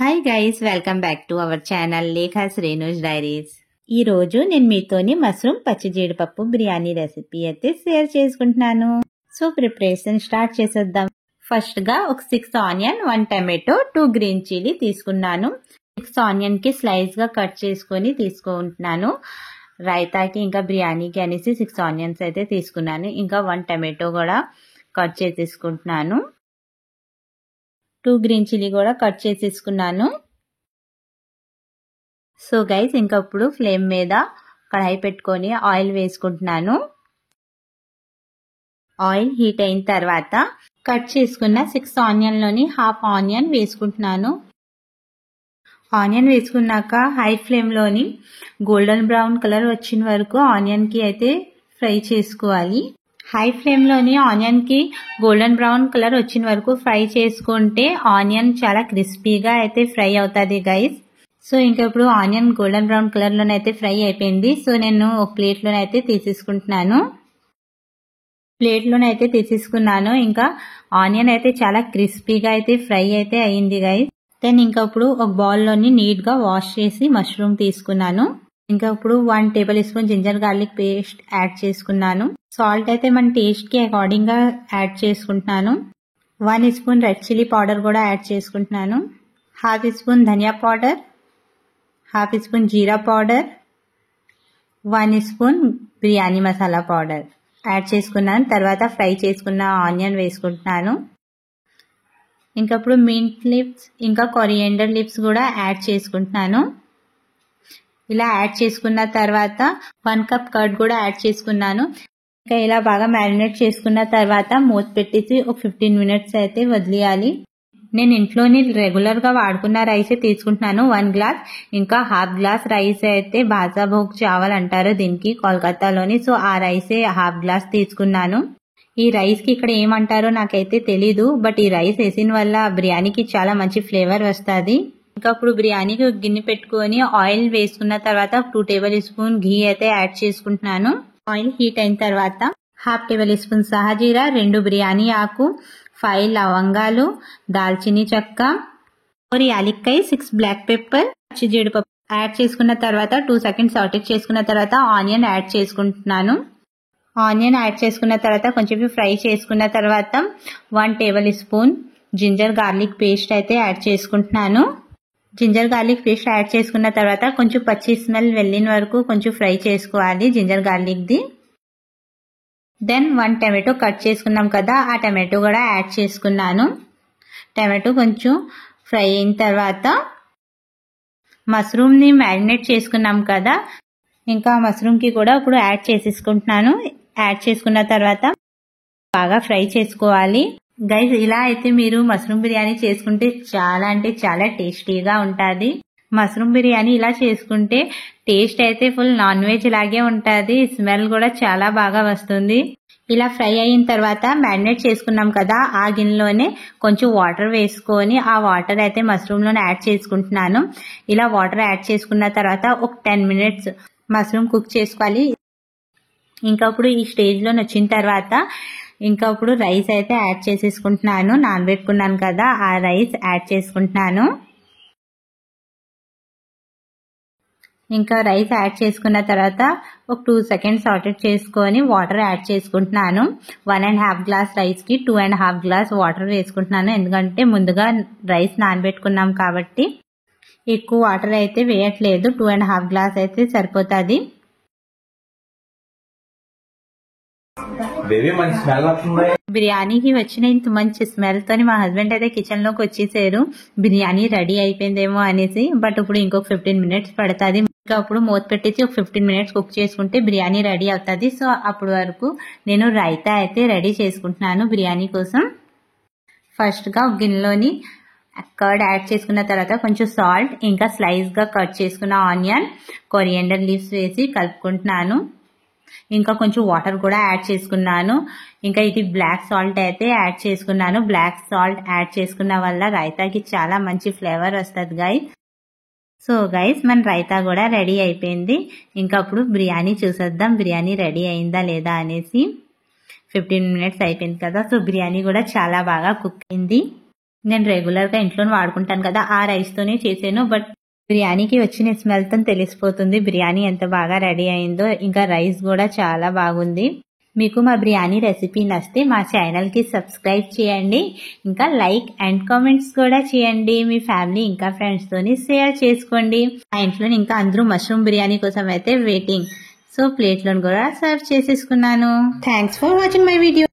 Hi guys, welcome back to our channel Lekha's Renu's Diaries. ఈ రోజు నేను మీతోని మష్రూమ్ పచ్చి జీడిపప్పు బిర్యానీ రెసిపీ అయితే షేర్ చేసుకుంటున్నాను. సో ప్రిపరేషన్ స్టార్ట్ చేసేద్దాం. ఫస్ట్ గా ఒక 6 ఆనియన్, 1 టమాటో, 2 గ్రీన్ చిల్లీ తీసుకున్నాను. 6 ఆనియన్ కి స్లైస్ గా కట్ చేసుకొని తీసుకుంటున్నాను. రైతాకి ఇంకా బిర్యానీకి అనేసి 6 ఆనియన్స్ అయితే తీసుకున్నాను. ఇంకా 1 టమాటో కూడా కట్ చేసి తీసుకుంటున్నాను. 2 గ్రీన్ చిల్లీ కూడా కట్ చేసేసుకున్నాను. సో గైస్, ఇంకా ఇప్పుడు ఫ్లేమ్ మీద కడాయి పెట్టుకొని ఆయిల్ వేసుకుంటున్నాను. ఆయిల్ హీట్ అయిన తర్వాత కట్ చేసుకున్న 6 ఆనియన్ లోని హాఫ్ ఆనియన్ వేసుకుంటున్నాను. ఆనియన్ వేసుకున్నాక హై ఫ్లేమ్ లోని గోల్డెన్ బ్రౌన్ కలర్ వచ్చిన వరకు ఆనియన్ కి అయితే ఫ్రై చేసుకోవాలి. హై ఫ్లేమ్ లోని ఆనియన్ కి గోల్డెన్ బ్రౌన్ కలర్ వచ్చిన వరకు ఫ్రై చేసుకుంటే ఆనియన్ చాలా క్రిస్పీగా అయితే ఫ్రై అవుతుంది గైస్. సో ఇంకా ఇప్పుడు ఆనియన్ గోల్డెన్ బ్రౌన్ కలర్ లోనైతే ఫ్రై అయిపోయింది. సో నేను ఒక ప్లేట్ లోనైతే తీసేసుకుంటున్నాను. ప్లేట్ లోనైతే తీసేసుకున్నాను. ఇంకా ఆనియన్ అయితే చాలా క్రిస్పీగా అయితే ఫ్రై అయితే అయింది గైస్. దెన్ ఇంకా ఇప్పుడు ఒక బౌల్ లోని నీట్ గా వాష్ చేసి మష్రూమ్ తీసుకున్నాను. ఇంకా ఇప్పుడు 1 tablespoon ginger garlic paste add చేసుకున్నాను. సాల్ట్ అయితే మన టేస్ట్ కి అకార్డింగ్ గా యాడ్ చేసుకుంటున్నాను. 1 స్పూన్ రెడ్ చిల్లీ పౌడర్ కూడా యాడ్ చేసుకుంటున్నాను. హాఫ్ స్పూన్ ధనియా పౌడర్, హాఫ్ స్పూన్ జీరా powder, 1 spoon biryani masala powder add చేసుకున్నాను. తర్వాత ఫ్రై చేసుకున్న ఆనియన్ వేసుకుంటున్నాను. ఇంకా ఇప్పుడు మింట్ లీవ్స్ ఇంకా కొరియాండర్ లీవ్స్ కూడా యాడ్ చేసుకుంటున్నాను. ఇలా యాడ్ చేసుకున్న తర్వాత 1 కప్ కర్డ్ కూడా యాడ్ చేసుకున్నాను. ఇంకా ఇలా బాగా మ్యారినేట్ చేసుకున్న తర్వాత మూత పెట్టేసి ఒక 15 మినిట్స్ అయితే వదిలేయాలి. నేను ఇంట్లోని రెగ్యులర్ గా వాడుకున్న రైస్ తీసుకుంటున్నాను. 1 గ్లాస్ ఇంకా హాఫ్ గ్లాస్ రైస్ అయితే బాజాభోగ్ చావల్ అంటారు దీనికి కోల్కతాలోని. సో ఆ రైసే హాఫ్ గ్లాస్ తీసుకున్నాను. ఈ రైస్ కి ఇక్కడ ఏమంటారో నాకైతే తెలీదు, బట్ ఈ రైస్ వేసిన వల్ల బిర్యానీకి చాలా మంచి ఫ్లేవర్ వస్తుంది. ఇంకా ఇప్పుడు బిర్యానీకి ఒక గిన్నె పెట్టుకొని ఆయిల్ వేసుకున్న తర్వాత 2 టేబుల్ స్పూన్ ఘీ అయితే యాడ్ చేసుకుంటున్నాను. ఆయిల్ హీట్ అయిన తర్వాత half table spoon shahjeera, 2 biryani ఆకు, 5 లవంగాలు, దాల్చిని చెక్క, 4 యాలక్కాయ, 6 బ్లాక్ పెప్పర్, పచ్చి జీడిపప్పు యాడ్ చేసుకున్న తర్వాత 2 సెకండ్స్ సాటే చేసుకున్న తర్వాత ఆనియన్ యాడ్ చేసుకుంటున్నాను. ఆనియన్ యాడ్ చేసుకున్న తర్వాత కొంచెం ఫ్రై చేసుకున్న తర్వాత 1 tablespoon ginger garlic paste అయితే యాడ్ చేసుకుంటున్నాను. జింజర్ గార్లిక్ పేస్ట్ యాడ్ చేసుకున్న తర్వాత కొంచెం పచ్చి స్మెల్ వెళ్ళిన వరకు కొంచెం ఫ్రై చేసుకోవాలి జింజర్ గార్లిక్ ది. దెన్ 1 టమాటో కట్ చేసుకున్నాం కదా, ఆ టమాటో కూడా యాడ్ చేసుకున్నాను. టమాటో కొంచెం ఫ్రై అయిన తర్వాత మష్రూమ్ ని మ్యారినేట్ చేసుకున్నాం కదా, ఇంకా మష్రూమ్ కి కూడా ఇప్పుడు యాడ్ చేసేసుకుంటున్నాను. యాడ్ చేసుకున్న తర్వాత బాగా ఫ్రై చేసుకోవాలి గైస్. ఇలా అయితే మీరు మష్రూమ్ బిర్యానీ చేసుకుంటే చాలా అంటే చాలా టేస్టీగా ఉంటుంది. మష్రూమ్ బిర్యానీ ఇలా చేసుకుంటే టేస్ట్ అయితే ఫుల్ నాన్ వెజ్ లాగే ఉంటుంది. స్మెల్ కూడా చాలా బాగా వస్తుంది. ఇలా ఫ్రై అయిన తర్వాత మ్యారినేట్ చేసుకున్నాం కదా, ఆ గిన్నెలోనే కొంచెం వాటర్ వేసుకొని ఆ వాటర్ అయితే మష్రూమ్ లోనే యాడ్ చేసుకుంటున్నాను. ఇలా వాటర్ యాడ్ చేసుకున్న తర్వాత ఒక 10 మినిట్స్ మష్రూమ్ కుక్ చేసుకోవాలి. ఇంకా ఇప్పుడు ఈ స్టేజ్ లో వచ్చిన తర్వాత ఇంకా ఇప్పుడు రైస్ అయితే యాడ్ చేసేసుకుంటున్నాను. నానబెట్టుకున్నాను కదా, ఆ రైస్ యాడ్ చేసుకుంటున్నాను. ఇంకా రైస్ యాడ్ చేసుకున్న తర్వాత ఒక 2 సెకండ్స్ సాటే చేసుకొని వాటర్ యాడ్ చేసుకుంటున్నాను. 1.5 గ్లాస్ రైస్ కి 2.5 గ్లాస్ వాటర్ వేసుకుంటున్నాను. ఎందుకంటే ముందుగా రైస్ నానబెట్టుకున్నాం కాబట్టి ఎక్కువ వాటర్ అయితే వేయట్లేదు. 2.5 గ్లాస్ అయితే సరిపోతుంది. బిర్యానీకి వచ్చిన ఇంత మంచి స్మెల్ తోని మా హస్బెండ్ అయితే కిచెన్ లోకి వచ్చేసారు. బిర్యానీ రెడీ అయిపోయిందేమో అనేసి. బట్ ఇప్పుడు ఇంకొక 15 మినిట్స్ పడుతుంది. ఇంకా అప్పుడు మూత పెట్టేసి ఒక 15 మినిట్స్ కుక్ చేసుకుంటే బిర్యానీ రెడీ అవుతుంది. సో అప్పుడు వరకు నేను రైతా అయితే రెడీ చేసుకుంటున్నాను బిర్యానీ కోసం. ఫస్ట్ గా ఒక గిన్నెలోని కర్డ్ యాడ్ చేసుకున్న తర్వాత కొంచెం సాల్ట్ ఇంకా స్లైస్ గా కట్ చేసుకున్న ఆనియన్, కొరియాండర్ లీవ్స్ వేసి కలుపుకుంటున్నాను. ఇంకా కొంచెం వాటర్ కూడా యాడ్ చేసుకున్నాను. ఇంకా ఇది బ్లాక్ సాల్ట్ అయితే యాడ్ చేసుకున్నాను. బ్లాక్ సాల్ట్ యాడ్ చేసుకున్న వల్ల రైతాకి చాలా మంచి ఫ్లేవర్ వస్తుంది గైస్. సో గైస్, మన రైతా కూడా రెడీ అయిపోయింది. ఇంకా అప్పుడు బిర్యానీ చూసేద్దాం బిర్యానీ రెడీ అయిందా లేదా అనేసి. 15 మినిట్స్ అయిపోయింది కదా. సో బిర్యానీ కూడా చాలా బాగా కుక్ అయింది. నేను రెగ్యులర్గా ఇంట్లో వాడుకుంటాను కదా, ఆ రైస్తోనే చేశాను. బట్ బిర్యానీకి వచ్చిన స్మెల్తో తెలిసిపోతుంది బిర్యానీ ఎంత బాగా రెడీ అయిందో. ఇంకా రైస్ కూడా చాలా బాగుంది. మీకు మా బిర్యానీ రెసిపీ నచ్చితే మా ఛానల్కి సబ్స్క్రైబ్ చేయండి. ఇంకా లైక్ అండ్ కామెంట్స్ కూడా చేయండి. మీ ఫ్యామిలీ ఇంకా ఫ్రెండ్స్తోని షేర్ చేసుకోండి. మా ఇంట్లో ఇంకా అందరూ మష్రూమ్ బిర్యానీ కోసం అయితే వెయిటింగ్. సో ప్లేట్లో కూడా సర్వ్ చేసేసుకున్నాను. Thanks for watching my video.